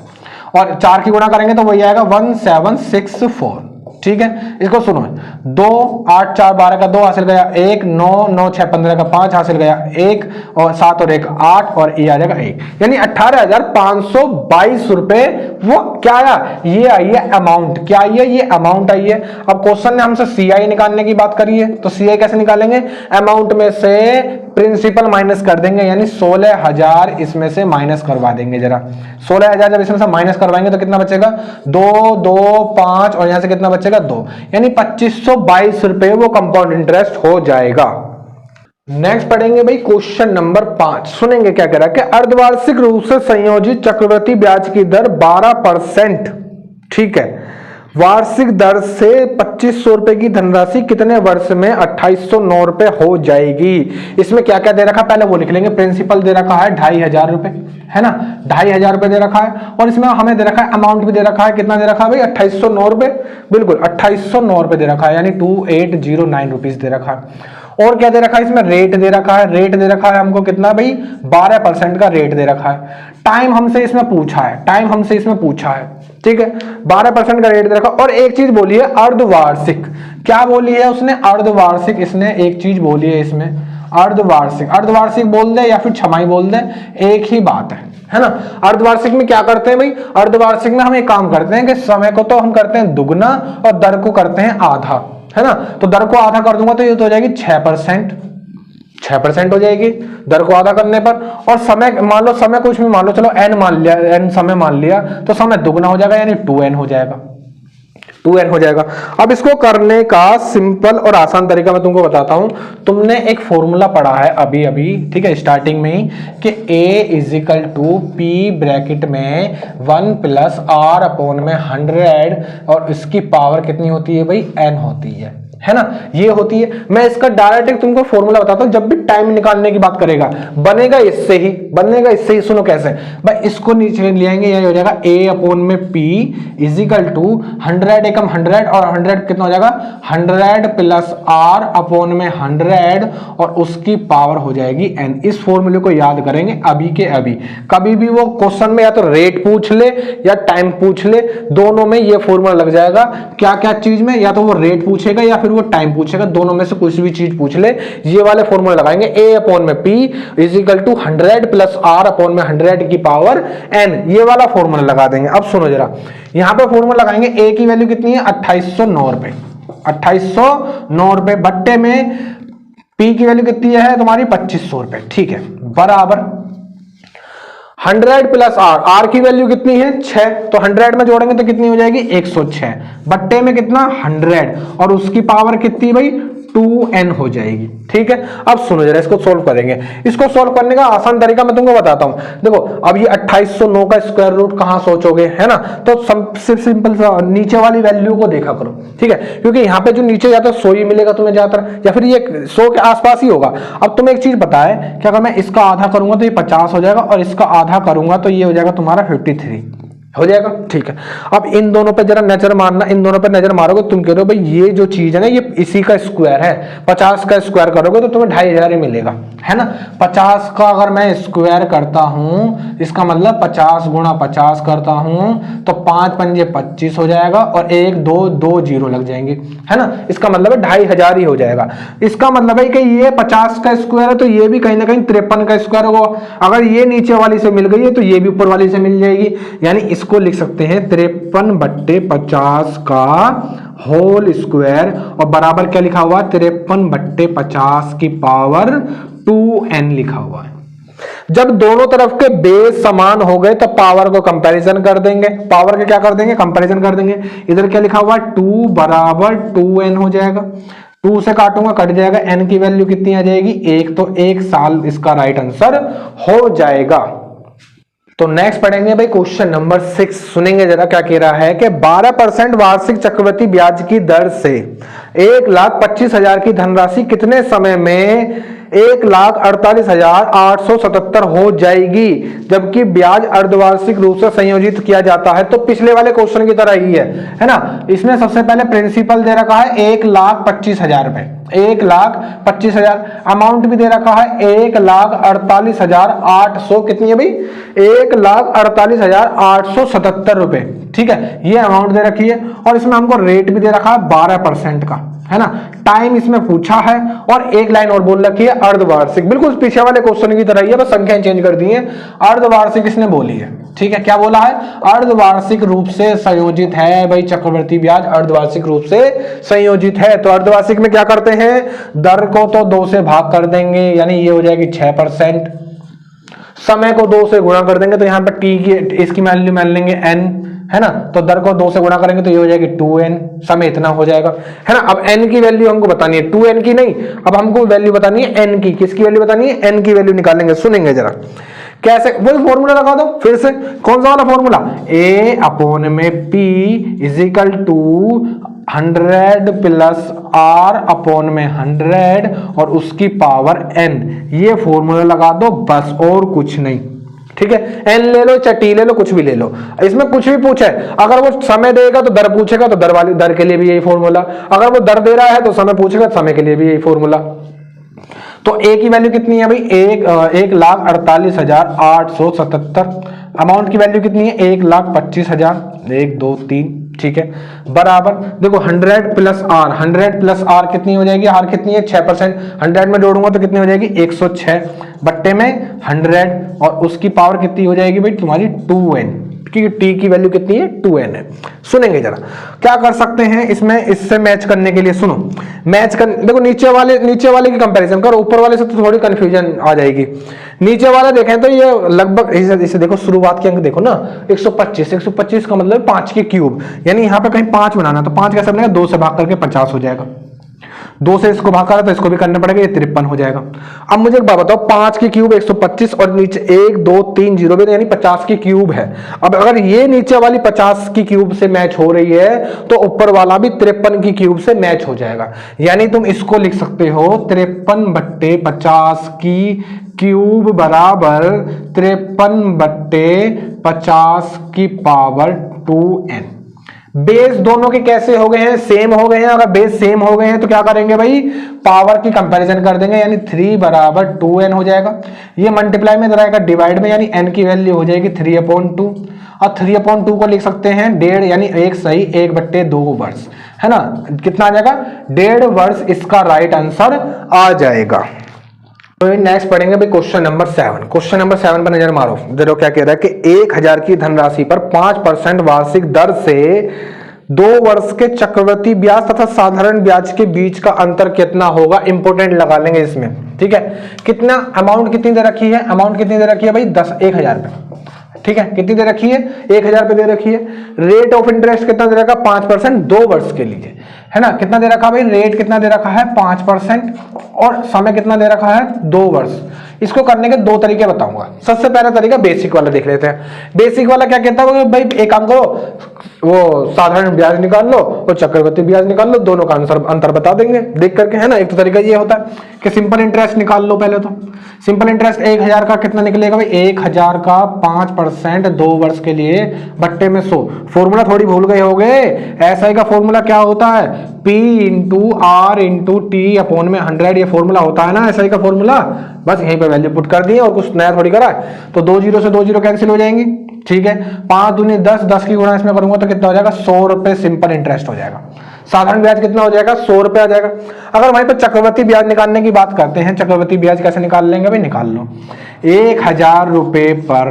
S1: और 4 की गुणा करेंगे तो वही आएगा 1764। ठीक है, इसको सुनो, 2 8 4 12 का 2 हासिल गया 1, 9 9 6 15 का 5 हासिल गया 1, और 7 और 1 8, और ये आ जाएगा 1, यानी 18,522 रुपए वो क्या आया, ये आई है अमाउंट। क्या आई है, ये अमाउंट आई है। अब क्वेश्चन ने हमसे सीआई निकालने की बात करी है, तो सीआई कैसे निकालेंगे, अमाउंट में से प्रिंसिपल माइनस कर देंगे, यानी 16,000 इसमें से माइनस करवा देंगे। जरा 16,000 जब इसमें से माइनस करवाएंगे तो कितना बचेगा 2 2 5, और यहां से कितना बचेगा 2, यानी 2522 रुपए वो कंपाउंड इंटरेस्ट हो जाएगा। नेक्स्ट पढ़ेंगे भाई क्वेश्चन नंबर 5। सुनेंगे क्या कह रहा है कि अर्धवार्षिक रूप से संयोजित चक्रवृद्धि ब्याज की दर 12%, ठीक है, वार्षिक दर से 2500 रुपए की धनराशि कितने वर्ष में 2809 रुपए हो जाएगी। इसमें क्या क्या दे रखा है पहले वो लिख लेंगे। प्रिंसिपल दे रखा है 2500 रुपए, है ना, 2500 रुपए दे रखा है, और इसमें हमें दे रखा है अमाउंट भी दे रखा है। कितना दे रखा है भाई 2809 रुपए, बिल्कुल 2809 रुपए दे रखा है, यानी 2809 रुपीज दे रखा है। और क्या दे रखा है इसमें, रेट दे रखा है। रेट दे रखा है हमको कितना भाई 12% का रेट दे रखा है। टाइम हमसे इसमें पूछा है, टाइम हमसे इसमें पूछा है, ठीक है, 12% का रेट दे रखा। और एक चीज बोली है अर्धवार्षिक, क्या बोली है उसने अर्धवार्षिक, इसने एक चीज बोली है इसमें अर्धवार्षिक। अर्धवार्षिक बोल दे या फिर छमाही बोल दे, एक ही बात है ना। अर्धवार्षिक में क्या करते हैं भाई, अर्धवार्षिक में हम एक काम करते हैं कि समय को तो हम करते हैं दुगना और दर को करते हैं आधा, है ना। तो दर को आधा कर दूंगा तो ये तो हो जाएगी 6% हो जाएगी दर को आधा करने पर। और समय मान लो, समय कुछ भी मान लो, चलो n मान लिया, n समय मान लिया, तो समय दुगना हो जाएगा, यानी 2n हो जाएगा, 2n हो जाएगा। अब इसको करने का सिंपल और आसान तरीका मैं तुमको बताता हूं। तुमने एक फॉर्मूला पढ़ा है अभी अभी, ठीक है, स्टार्टिंग में ही, कि A = P ब्रैकेट में 1 + R/100, और इसकी पावर कितनी होती है भाई n होती है ना, ये होती है। मैं इसका डायरेक्ट तुमको फॉर्मूला बताता हूं, जब भी टाइम निकालने की बात करेगा बनेगा इससे ही, बनेगा इससे ही। सुनो कैसे भाई, इसको नीचे ले आएंगे, ये हो जाएगा A/P = 100 एकम 100, और 100 कितना हो जाएगा 100 + R/100, और उसकी पावर हो जाएगी n। इस फॉर्मूले को याद करेंगे अभी के अभी। कभी भी वो क्वेश्चन में या तो रेट पूछ ले या टाइम पूछ ले, दोनों में ये फॉर्मूला लग जाएगा। क्या क्या चीज में, या तो वो रेट पूछेगा या फिर वो टाइम पूछेगा, दोनों में से कुछ भी चीज पूछ ले, ये वाले फॉर्मूला लगाएंगे। A/P = 100 + R/100 की पावर n, ये वाला फॉर्मूला लगा देंगे। अब सुनो जरा, यहां पे फॉर्मूला लगाएंगे। A की वैल्यू कितनी है 2809 रुपए, 2809 रुपए, बट्टे में P की वैल्यू कितनी है तुम्हारी 2500 रुपए, ठीक है, बराबर 100 + R की वैल्यू कितनी है 6, तो 100 में जोड़ेंगे तो कितनी हो जाएगी 106, बट्टे में कितना 100, और उसकी पावर कितनी भाई 2n हो जाएगी। ठीक है, अब सुनो जरा, इसको सोल्व करेंगे। इसको सोल्व करने का आसान तरीका मैं तुमको बताता हूं। देखो अब ये 2809 का स्क्वायर रूट कहां सोचोगे, है ना, तो सबसे सिंपल सा नीचे वाली वैल्यू को देखा करो। ठीक है, क्योंकि यहाँ पे जो नीचे जाता है 100 ही मिलेगा तुम्हें ज्यादातर, या फिर ये 100 के आसपास ही होगा। अब तुम्हें एक चीज पता है कि अगर मैं इसका आधा करूंगा तो ये 50 हो जाएगा, और इसका आधा करूंगा तो ये हो जाएगा तुम्हारा 53 हो जाएगा। ठीक है, अब इन दोनों पे जरा नजर मारना, इन दोनों पे नजर मारोगे, तुम कह रहे हो भाई ये जो चीज है ना ये इसी का स्क्वायर है, 50 का स्क्वायर करोगे तो तुम्हें 2500 ही मिलेगा, है ना। 50 का अगर मैं स्क्वायर करता हूं, इसका मतलब 50 गुणा 50 करता हूं तो 5 पंजे 25 हो जाएगा, और 1 2 2 0 लग जाएंगे, है ना। इसका मतलब है 2500 ही हो जाएगा। इसका मतलब है कि ये 50 का स्क्वायर है तो ये भी कहीं ना कहीं 53 का स्क्वायर होगा। अगर ये नीचे वाली से मिल गई है तो ये भी ऊपर वाली से मिल जाएगी, यानी इसको लिख सकते हैं 53/50 का होल स्क्वायर, और बराबर क्या लिखा हुआ है 53/50 की पावर 2n लिखा हुआ है। जब दोनों तरफ के बेस समान हो गए तो पावर को कंपैरिजन कर देंगे, पावर के क्या कर देंगे, कंपैरिजन कर देंगे। इधर क्या लिखा हुआ 2 बराबर 2n हो जाएगा, 2 से काटूंगा कट जाएगा, n की वैल्यू कितनी आ जाएगी 1, तो 1 साल इसका राइट आंसर हो जाएगा। तो नेक्स्ट पढ़ेंगे भाई क्वेश्चन नंबर 6, सुनेंगे जरा क्या कह रहा है कि 12% वार्षिक चक्रवृद्धि ब्याज की दर से 1,25,000 की धनराशि कितने समय में 1,48,877 हो जाएगी, जबकि ब्याज अर्धवार्षिक रूप से संयोजित किया जाता है। तो पिछले वाले क्वेश्चन की तरह ही है ना। इसमें सबसे पहले प्रिंसिपल दे रखा है 1,25,000 रुपए, 1,25,000, अमाउंट भी दे रखा है 1,48,800, कितनी है भाई 1,48,877 रुपए। ठीक है, ये अमाउंट दे रखी है, और इसमें हमको रेट भी दे रखा है 12% का, है ना। टाइम इसमें पूछा है, और एक लाइन और बोल रखी है अर्धवार्षिक, बिल्कुल पीछे वाले क्वेश्चन की तरह ही है, बस संख्याएं चेंज कर दी है। अर्धवार्षिक इसने बोली है, ठीक है, क्या बोला है अर्धवार्षिक रूप से संयोजित है भाई, चक्रवृद्धि ब्याज अर्धवार्षिक रूप से संयोजित है। तो अर्धवार्षिक में क्या करते हैं, दर को तो 2 से भाग कर देंगे, यानी ये हो जाएगी 6%, समय को 2 से गुणा कर देंगे तो यहाँ पर टी की इसकी वैल्यू मान लेंगे n, है ना, तो दर को 2 से गुणा करेंगे तो ये हो जाएगी 2n, समय इतना हो जाएगा, है ना। अब n की वैल्यू हमको बतानी है, 2n की नहीं, अब हमको वैल्यू बतानी है n की। किसकी वैल्यू बतानी है, n की वैल्यू निकालेंगे, सुनेंगे जरा कैसे। वही फॉर्मूला लगा दो फिर से, कौन सा वाला फॉर्मूला, a/p = 100 + r/100 और उसकी पावर n, ये फॉर्मूला लगा दो बस, और कुछ नहीं। ठीक है, n ले लो चाहे t ले लो, कुछ भी ले लो, इसमें कुछ भी पूछे, अगर वो समय देगा तो दर पूछेगा तो दर के लिए भी यही फॉर्मूला, अगर वो दर दे रहा है तो समय पूछेगा तो समय के लिए भी यही फॉर्मूला। तो a की वैल्यू कितनी है भाई 1,48,877, अमाउंट की वैल्यू कितनी है 1,25,000, 1 2 3, ठीक है, बराबर देखो 100 + r, 100 + r कितनी हो जाएगी, r कितनी है 6%, 100 में जोड़ूंगा तो कितनी हो जाएगी 106 बट्टे में 100, और उसकी पावर कितनी हो जाएगी भाई तुम्हारी 2n, क्योंकि t की वैल्यू कितनी है 2n है। सुनेंगे जरा क्या कर सकते हैं इसमें, इससे मैच करने के लिए सुनो, मैच कर देखो नीचे वाले की कंपैरिजन करो, ऊपर वाले से तो थोड़ी कंफ्यूजन आ जाएगी। नीचे वाला देखें तो ये लगभग इसे देखो, शुरुआत के अंक देखो ना 125 का मतलब 5 की क्यूब, यानी यहाँ पे कहीं 5 बनाना, तो 5 कैसे बनेगा 2 से भाग करके 50 हो जाएगा, 2 से इसको भाग करा तो इसको भी करना पड़ेगा, ये 53 हो जाएगा। अब मुझे एक बात बताओ, 5 की क्यूब 125 और नीचे 1 2 3 0 भी, यानी 50 की क्यूब है। अब अगर ये नीचे वाली 50 की क्यूब से मैच हो रही है तो ऊपर वाला भी 53 की क्यूब से मैच हो जाएगा, यानी तुम इसको लिख सकते हो 53/50 की क्यूब बराबर 53/50 की पावर 2n। बेस दोनों के कैसे हो गए हैं, सेम हो गए हैं। अगर बेस सेम हो गए हैं तो क्या करेंगे भाई, पावर की कंपैरिजन कर देंगे, यानी 3 बराबर 2n हो जाएगा। ये मल्टीप्लाई में रहेगा डिवाइड में, यानी n की वैल्यू हो जाएगी 3/2, और 3/2 को लिख सकते हैं 1.5, यानी 1 सही 1/2 वर्ष, है ना। कितना आ जाएगा 1.5 वर्ष, इसका राइट आंसर आ जाएगा। तो नेक्स्ट पढ़ेंगे भाई क्वेश्चन नंबर 7। क्वेश्चन नंबर 7 पर नजर मारो, देखो क्या कह रहा है कि 1000 की धनराशि पर 5% वार्षिक दर से 2 वर्ष के चक्रवृद्धि ब्याज तथा साधारण ब्याज के बीच का अंतर कितना होगा, इंपोर्टेंट लगा लेंगे इसमें, ठीक है। कितना अमाउंट कितनी दे रखी है, अमाउंट कितनी दे रखी है भाई 10,000 रुपए, ठीक है, कितनी दे रखी है, 1000 पे दे रखी है। रेट ऑफ इंटरेस्ट कितना दे रखा, 5% 2 वर्ष के लिए, है ना। कितना दे रखा भाई, रेट कितना दे रखा है 5% और समय कितना दे रखा है 2 वर्ष। इसको करने के 2 तरीके बताऊंगा। सबसे पहला तरीका बेसिक वाला देख लेते हैं। बेसिक वाला क्या कहता है भाई, एक काम करो, वो साधारण ब्याज निकाल लो और चक्रवृद्धि ब्याज निकाल लो, दोनों का अंतर बता देंगे देख करके, है ना। एक तो तरीका ये होता है कि सिंपल इंटरेस्ट निकाल लो। पहले तो सिंपल इंटरेस्ट 1000 का कितना निकलेगा भाई, 1000 का 5% 2 वर्ष के लिए बट्टे में 100। फॉर्मूला थोड़ी भूल गए होगे, एसआई का फॉर्मूला क्या होता है, P into R into T upon में 100, ये फॉर्मूला होता है ना एसआई का फॉर्मूला। बस यहीं पे वैल्यू पुट कर दिए और कुछ नया थोड़ी करा है। तो 2 जीरो से 2 जीरो कैंसिल हो जाएंगी, ठीक है। 5 दूनी 10, 10 की गुणा इसमें करूंगा तो कितना हो जाएगा, 100 रुपए सिंपल इंटरेस्ट हो जाएगा। साधारण ब्याज कितना हो जाएगा, 100 रुपए आ जाएगा। अगर वहीं पर चक्रवृद्धि ब्याज निकालने की बात करते हैं, चक्रवृद्धि ब्याज कैसे निकाल लेंगे भाई, निकाल लो। 1000 रुपए पर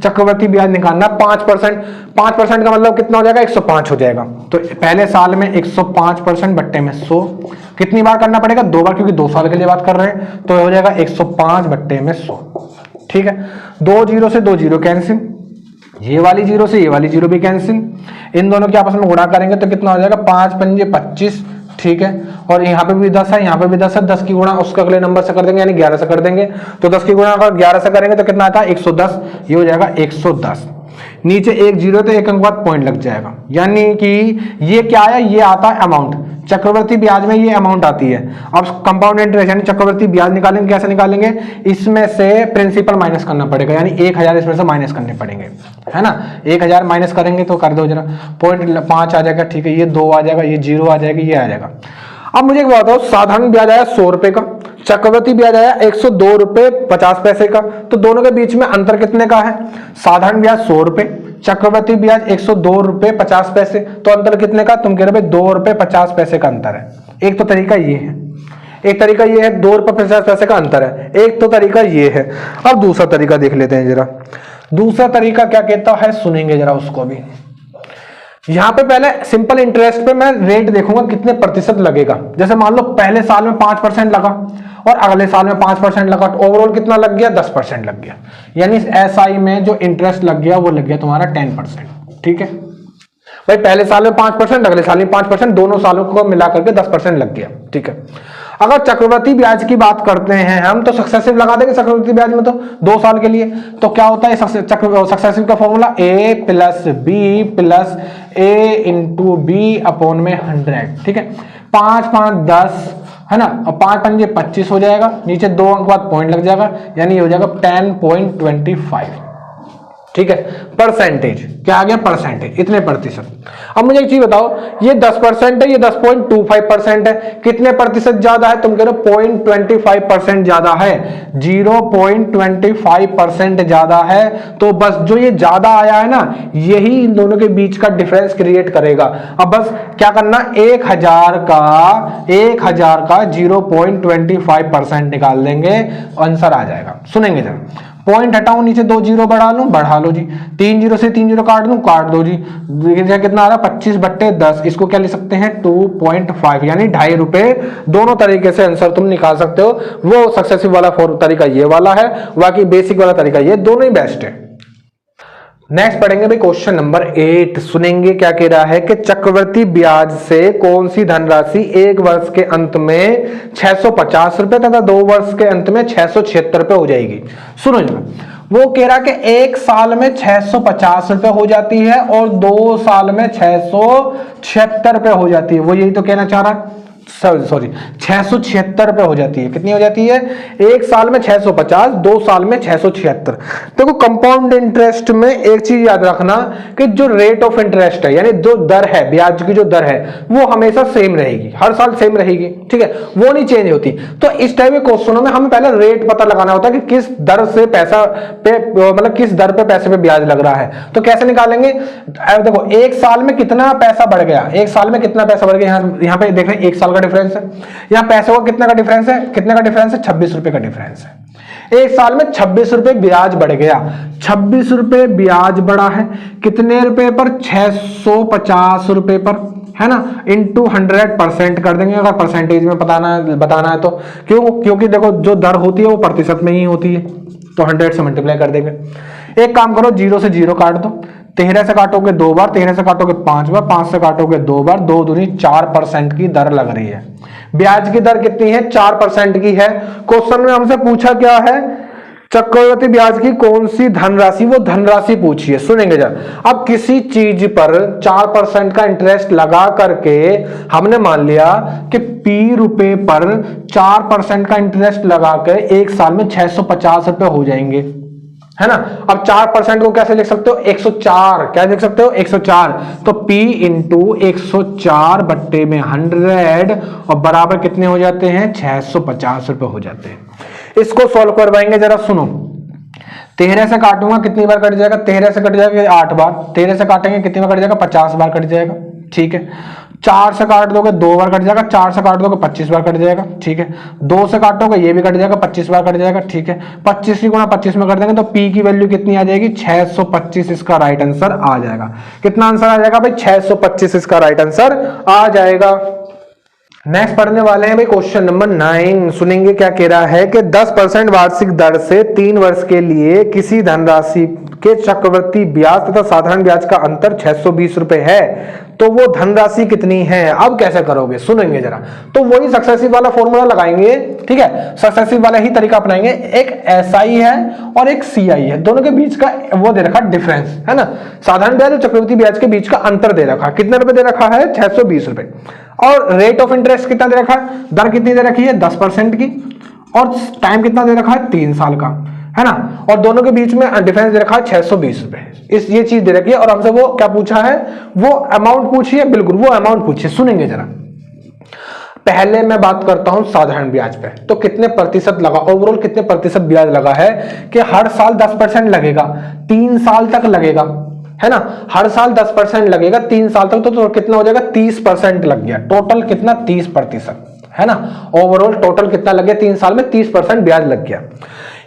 S1: चक्रवृद्धि ब्याज निकालना 5%, 5% का मतलब कितना हो जाएगा, 105 हो जाएगा। तो पहले साल में 105% बट्टे में 100, कितनी बार करना पड़ेगा, 2 बार, क्योंकि 2 साल के लिए बात कर रहे हैं। तो हो जाएगा 105 बट्टे में 100, ठीक है। 2 जीरो से 2 जीरो कैंसिल, ये वाली जीरो से ये वाली जीरो भी कैंसिल, इन दोनों के आपस में गुणा करेंगे तो कितना हो जाएगा, 5 पंजे 25, ठीक है। और यहाँ पे भी 10 है, यहाँ पे भी 10 है, 10 की गुणा उसके अगले नंबर से कर देंगे, यानी 11 से कर देंगे। तो 10 की गुणा अगर 11 से करेंगे तो कितना आता है, 110, ये हो जाएगा 110। नीचे एक जीरो तो एक अंक बाद पॉइंट लग जाएगा, यानी कि ये क्या है, ये आता है अमाउंट। चक्रवृद्धि ब्याज में ये अमाउंट आती है। अब कंपाउंड इंटरेस्ट यानी चक्रवृद्धि ब्याज निकालेंगे, कैसे निकालेंगे, इसमें से प्रिंसिपल माइनस करना पड़ेगा, यानी 1000 इसमें से माइनस करने पड़ेंगे, है ना। 1000 माइनस करेंगे तो कर दो जरा, 0.5 आ जाएगा, ठीक है। ये 2 आ जाएगा, ये 0 आ जाएगा, ये आ जाएगा। अब मुझे एक बात बताओ, साधारण ब्याज आया 100 रुपए का, चक्रवृद्धि ब्याज आया 102 रुपए 50 पैसे का, तो दोनों के बीच में अंतर कितने का है, साधारण ब्याज 100 रुपए, चक्रवृद्धि ब्याज 102 रुपए 50 पैसे, तो अंतर कितने का, तुम कह रहे भाई 2 रुपए 50 पैसे का अंतर है। एक तो तरीका ये है, एक तरीका ये है, 2 रुपए 50 पैसे का अंतर है, एक तो तरीका ये है। अब दूसरा तरीका देख लेते हैं जरा। दूसरा तरीका क्या कहता है, सुनेंगे जरा उसको भी। यहां पे पहले सिंपल इंटरेस्ट पे मैं रेट देखूंगा कितने प्रतिशत लगेगा। जैसे मान लो पहले साल में 5% लगा और अगले साल में 5% लगा, तो ओवरऑल कितना लग गया, 10% लग गया। यानी एसआई में जो इंटरेस्ट लग गया वो लग गया तुम्हारा 10%, ठीक है भाई। पहले साल में 5%, अगले साल में 5%, दोनों सालों को मिला करके 10% लग गया, ठीक है। अगर चक्रवृद्धि ब्याज की बात करते हैं हम, तो सक्सेसिव लगा देंगे चक्रवृद्धि ब्याज में, तो 2 साल के लिए। तो क्या होता है सक्सेसिव का formula, a plus B plus a into B upon में 100, ठीक है। 5 5 10, है ना, और 5 पंजे 25 हो जाएगा, नीचे 2 अंक बाद पॉइंट लग जाएगा, यानी हो जाएगा 10.25, ठीक है। परसेंटेज क्या आ गया, परसेंटेज, इतने प्रतिशत। अब मुझे एक चीज बताओ, ये 10% है, ये 10.25% है, कितने प्रतिशत ज्यादा है, तुम कह रहे हो 0.25% ज्यादा है, 0.25% ज्यादा है। तो बस जो ये ज्यादा आया है ना, यही इन दोनों के बीच का डिफरेंस क्रिएट करेगा। अब बस क्या करना, 1000 का 0.25% निकाल देंगे, आंसर आ जाएगा। सुनेंगे जरा, पॉइंट हटाऊं, नीचे 2 जीरो बढ़ा लूं, बढ़ा लो जी, 3 जीरो से 3 जीरो काट दूं, काट दो जी। कितना आ रहा, 25 बट्टे 10, इसको क्या लिख सकते हैं 2.5, यानी 2.5 रुपए। दोनों तरीके से आंसर तुम निकाल सकते हो। वो सक्सेसिव वाला तरीका ये वाला है, बाकी बेसिक वाला तरीका ये, दोनों ही बेस्ट है। नेक्स्ट पढ़ेंगे भाई क्वेश्चन नंबर 8। सुनेंगे क्या कह रहा है कि चक्रवृद्धि ब्याज से कौन सी धनराशि 1 वर्ष के अंत में 650 रुपए तथा 2 वर्ष के अंत में 676 रुपए हो जाएगी। सुनो जरा, वो कह रहा कि 1 साल में 650 रुपए हो जाती है और 2 साल में 676 रुपए हो जाती है। वो यही तो कहना चाह रहा है, सॉरी 676 रुपए हो जाती है। कितनी हो जाती है, 1 साल में 650, 2 साल में 676। देखो कंपाउंड इंटरेस्ट में एक चीज याद रखना कि जो रेट ऑफ इंटरेस्ट है, यानी जो दर है, ब्याज की जो दर है, वो हमेशा सेम रहेगी, हर साल सेम रहेगी, ठीक है, वो नहीं चेंज होती। तो इस टाइप के क्वेश्चनों में हमें पहले रेट पता लगाना होता है कि किस दर से पैसा पे, मतलब किस दर पे पैसे पे ब्याज लग रहा है। तो कैसे निकालेंगे, देखो 1 साल में कितना पैसा बढ़ गया, 1 साल में कितना पैसा बढ़ गया, यहाँ पे देख रहे हैं 1 साल का डिफरेंस है, यहां पैसे का कितने का डिफरेंस है, कितने का डिफरेंस है, 26 रुपए का डिफरेंस है। 1 साल में 26 रुपए ब्याज बढ़ गया, 26 रुपए ब्याज बढ़ा है, कितने रुपए पर, 650 रुपए पर, है ना, इंटू 100% कर देंगे अगर परसेंटेज में बताना है तो। क्योंकि देखो जो दर होती है वो प्रतिशत में ही होती है, तो 100 से मल्टीप्लाई कर देंगे। एक काम करो, 0 से 0 काट दो, 13 से काटोगे 2 बार, 13 से काटोगे 5 बार, 5 से काटोगे 2 बार, 2 दूनी 4% की दर लग रही है। ब्याज की दर कितनी है? 4% की है। क्वेश्चन में हमसे पूछा क्या है? चक्रवृद्धि ब्याज की कौन सी धनराशि, वो धनराशि पूछी है। सुनेंगे जरा। अब किसी चीज पर 4% का इंटरेस्ट लगा करके हमने मान लिया कि P रुपए पर 4% का इंटरेस्ट लगा के एक साल में 650 रुपए हो जाएंगे, है ना। अब 4% को कैसे लिख सकते हो? 104। क्या लिख सकते हो? 104। तो P इंटू 104 बट्टे में 100 और बराबर कितने हो जाते हैं? 650 रुपए हो जाते हैं। इसको सॉल्व करवाएंगे, जरा सुनो। 13 से काटूंगा कितनी बार कट जाएगा? 13 से कट जाएगा 8 बार। 13 से काटेंगे कितनी बार कट जाएगा? 50 बार कट जाएगा, ठीक है। 4 से काट दोगे 2 बार कट जाएगा, 4 से काट दोगे 25 बार कट जाएगा, ठीक है। 2 से काटोगे ये भी कट जाएगा, 25 बार कट जाएगा, ठीक है। 25 की गुणा 25 में कर देंगे तो P की वैल्यू कितनी आ जाएगी? 625। इसका राइट आंसर आ जाएगा। कितना आंसर आ जाएगा भाई? 625 इसका राइट आंसर आ जाएगा। नेक्स्ट पढ़ने वाले हैं भाई क्वेश्चन नंबर 9। सुनेंगे क्या कह रहा है कि 10% वार्षिक दर से 3 वर्ष के लिए किसी धनराशि के चक्रवृद्धि ब्याज तथा साधारण ब्याज का अंतर 620 रुपए है, तो वो धनराशि कितनी है? अब कैसे करोगे? सुनेंगे जरा। तो वही सक्सेसिव वाला फॉर्मूला लगाएंगे, ठीक है। सक्सेसिव वाला ही तरीका अपनाएंगे। एक SI है और एक CI है, दोनों के बीच का वो दे रखा डिफरेंस, है ना। साधारण ब्याज और चक्रवृद्धि ब्याज के बीच का अंतर दे रखा, कितने रुपए दे रखा है? 620 रुपए। और रेट ऑफ इंटरेस्ट कितना दे रखा है? दर कितनी दे रखी है? 10% की। और टाइम कितना दे रखा है? 3 साल का, है ना। और दोनों के बीच में डिफरेंस दे रखा है 620 रुपए। ये चीज दे रखी है और हमसे वो क्या पूछा है? वो अमाउंट पूछी है, बिल्कुल वो अमाउंट पूछी है। सुनेंगे जरा। पहले मैं बात करता हूं साधारण ब्याज पे, तो कितने प्रतिशत लगा, ओवरऑल कितने प्रतिशत ब्याज लगा है कि हर साल 10% लगेगा, 3 साल तक लगेगा, है ना। हर साल 10% लगेगा 3 साल तक, तो कितना हो जाएगा? 30% लग गया। टोटल कितना? 30%, है ना। ओवरऑल टोटल कितना लग गया? 3 साल में 30% ब्याज लग गया।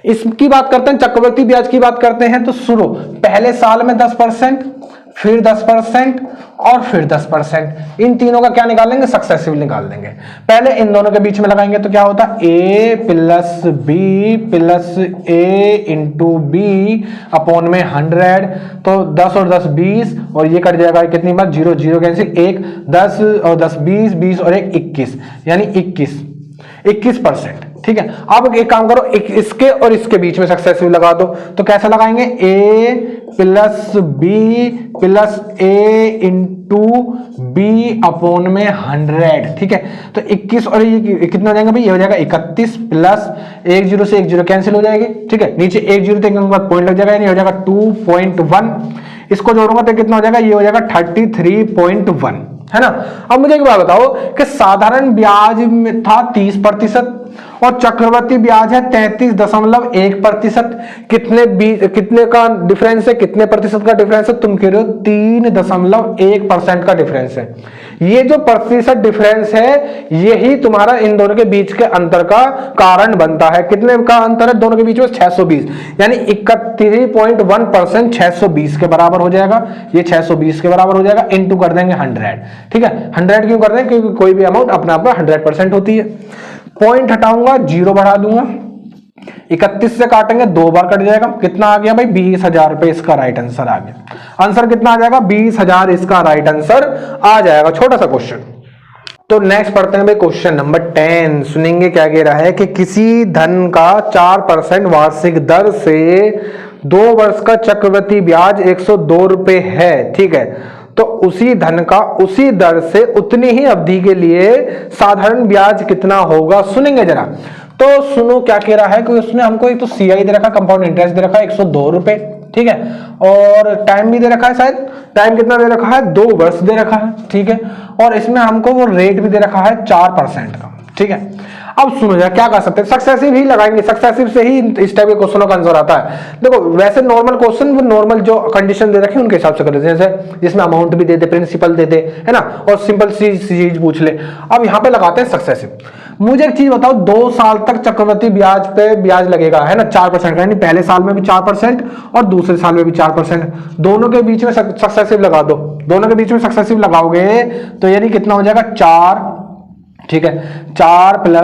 S1: इसकी बात करते हैं, चक्रवृद्धि ब्याज की बात करते हैं। तो सुनो, पहले साल में 10%, फिर 10% और फिर 10%। इन तीनों का क्या निकालेंगे? सक्सेसिव निकाल देंगे। पहले इन दोनों के बीच में लगाएंगे तो क्या होता? A plus B plus A into B upon में 100। तो 10 और 10 20 और ये कट जाएगा कितनी बार? 0 0 कैंसिल, 1 10 और 10 20 20 और 1 21, यानी 21%, ठीक है। अब एक काम करो, इसके और इसके बीच में सक्सेसिव लगा दो। तो कैसे लगाएंगे? A plus B plus A into B upon में 100, ठीक है। तो 21 और ये कितना हो जाएगा भाई? ये हो जाएगा 31 प्लस 1 0 से 1 0 कैंसिल हो जाएगी, ठीक है। नीचे 1 0 के बाद पॉइंट लग जाएगा, यानी हो जाएगा 2.1। इसको जोड़ूंगा तो कितना हो जाएगा? ये हो जाएगा 33.1, है ना। अब मुझे एक बात बताओ कि साधारण ब्याज में था 30% और चक्रवृद्धि ब्याज है 33.1%। कितने का डिफरेंस है? कितने प्रतिशत का डिफरेंस है? तुम कह रहे हो 3.1% का डिफरेंस है। ये जो प्रतिशत डिफरेंस है यही तुम्हारा इन दोनों के बीच के अंतर का कारण बनता है। कितने का अंतर है दोनों के बीच में? 620, यानी 31.1% 620 के बराबर हो जाएगा। ये 620 के बराबर हो जाएगा, इनटू कर देंगे 100, ठीक है। 100 क्यों कर रहे हैं? क्योंकि कोई भी अमाउंट अपने आप में 100% होती है। पॉइंट हटाऊंगा, 0 बढ़ा दूंगा, 31 से काटेंगे 2 बार कट जाएगा। कितना आ गया भाई? 20,000 रुपए इसका राइट आंसर आ गया। आंसर कितना आ जाएगा? 20,000 इसका राइट आंसर आ जाएगा। छोटा सा क्वेश्चन। तो नेक्स्ट पढ़ते हैं भाई क्वेश्चन नंबर 10। सुनेंगे क्या कह रहा है कि किसी धन का 4% वार्षिक दर से 2 वर्ष का चक्रवृद्धि ब्याज 102 रुपए है, ठीक है। तो उसी धन का उसी दर से उतनी ही अवधि के लिए साधारण ब्याज कितना होगा? सुनेंगे जरा। तो सुनो क्या कह रहा है कि उसने हमको एक तो CI दे रखा, कंपाउंड इंटरेस्ट दे रखा है 102 रुपए, ठीक है। और टाइम भी दे रखा है, शायद टाइम कितना दे रखा है? 2 वर्ष दे रखा है, ठीक है। और इसमें हमको वो रेट भी दे रखा है 4% का, ठीक है। अब सुनो यार, क्या कर सकते हैं? सक्सेसिव ही लगाएंगे, सक्सेसिव से ही इस टाइप के क्वेश्चनों का आंसर आता है। देखो वैसे नॉर्मल क्वेश्चन वो नॉर्मल जो कंडीशन दे रखे उनके हिसाब से कर लेते हैं, जैसे जिसमें अमाउंट भी दे दे, प्रिंसिपल दे दे, है ना, और सिंपल सी चीज पूछ ले। अब यहाँ पे लगाते हैं सक्सेसिव। मुझे एक चीज बताओ, 2 साल तक चक्रवृद्धि ब्याज पे ब्याज लगेगा, है ना, 4% का, यानी पहले साल में भी 4% और दूसरे साल में भी 4%। दोनों के बीच में सक्सेसिव लगा दो। दोनों के बीच में सक्सेसिव लगाओगे तो यानी कितना हो जाएगा? 4 ठीक है, 4 गुणा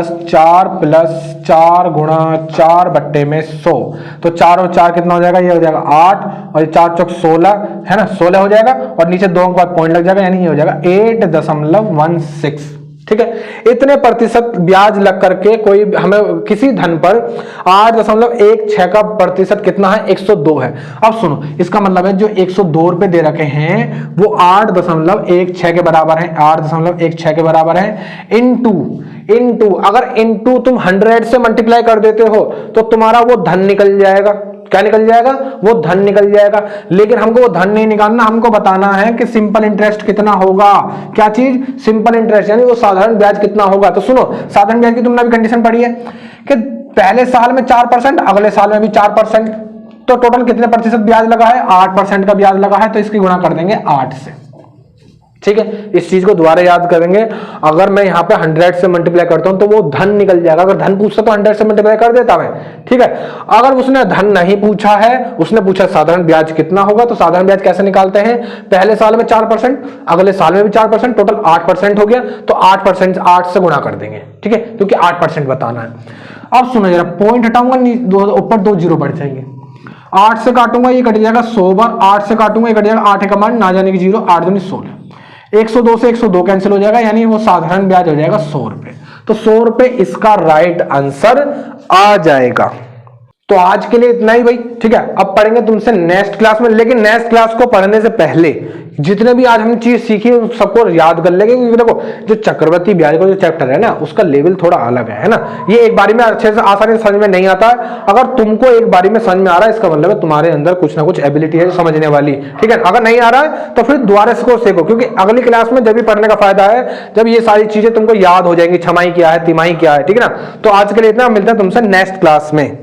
S1: 4/100, तो 4 और 4 कितना हो जाएगा, ये हो जाएगा 8, और 4 चौक 16 है ना, 16 हो जाएगा, और नीचे 2 के बाद पॉइंट लग जाएगा, यानी ये हो जाएगा 8.16। ठीक है, इतने प्रतिशत ब्याज लग करके कोई हमें किसी धन पर 8.16 का प्रतिशत कितना है, 102 है। अब सुनो, इसका मतलब है जो 102 रुपए दे रखे हैं वो 8.16 के बराबर है, 8.16 के बराबर है, इनटू अगर इनटू तुम 100 से मल्टीप्लाई कर देते हो तो तुम्हारा वो धन निकल जाएगा। क्या निकल जाएगा, वो धन निकल जाएगा। लेकिन हमको वो धन नहीं निकालना, हमको बताना है कि सिंपल इंटरेस्ट कितना होगा। क्या चीज, सिंपल इंटरेस्ट, यानी वो साधारण ब्याज कितना होगा। तो सुनो, साधारण ब्याज की तुमने अभी कंडीशन पढ़ी है कि पहले साल में 4%, अगले साल में भी 4%, तो टोटल कितने प्रतिशत ब्याज लगा है, 8% का ब्याज लगा है, तो इसकी गुणा कर देंगे 8 से। ठीक है, इस चीज को दोबारा याद करेंगे। अगर मैं यहाँ पे 100 से मल्टीप्लाई करता हूं तो वो धन निकल जाएगा। अगर धन पूछता तो 100 से मल्टीप्लाई कर देता मैं। ठीक है, अगर उसने धन नहीं पूछा है, उसने पूछा साधारण ब्याज कितना होगा, तो साधारण ब्याज कैसे निकालते हैं, पहले साल में 4%, अगले साल में भी 4%, टोटल 8% हो गया, तो 8% 8 से गुणा कर देंगे। ठीक है, क्योंकि 8% बताना है। अब सुनो जरा, पॉइंट हटाऊंगा, ऊपर 2 जीरो बढ़ जाएंगे, 8 से काटूंगा ये कट जाएगा 100 बार, 8 से काटूंगा ये कट जाएगा, 8 का मान ना जाने की जीरो, 8 दूनी 16, 102 से 102 कैंसिल हो जाएगा, यानी वो साधारण ब्याज हो जाएगा 100 रुपए। तो 100 रुपए इसका राइट आंसर आ जाएगा। तो आज के लिए इतना ही भाई। ठीक है, अब पढ़ेंगे तुमसे नेक्स्ट क्लास में, लेकिन नेक्स्ट क्लास को पढ़ने से पहले जितने भी आज हम चीज सीखी उन सबको याद कर लेंगे, क्योंकि देखो जो चक्रवृद्धि ब्याज का जो चैप्टर है ना, उसका लेवल थोड़ा अलग है ना। ये एक बारी में अच्छे से आसानी से समझ में नहीं आता है। अगर तुमको एक बारी में समझ में आ रहा है, इसका मतलब है तुम्हारे अंदर कुछ ना कुछ एबिलिटी है समझने वाली। ठीक है, अगर नहीं आ रहा है तो फिर दोबारा इसको सीखो, क्योंकि अगली क्लास में जब भी पढ़ने का फायदा है जब ये सारी चीजें तुमको याद हो जाएंगी, छमाही क्या है, तिमाही क्या है। ठीक है ना, तो आज के लिए इतना, मिलते हैं तुमसे नेक्स्ट क्लास में।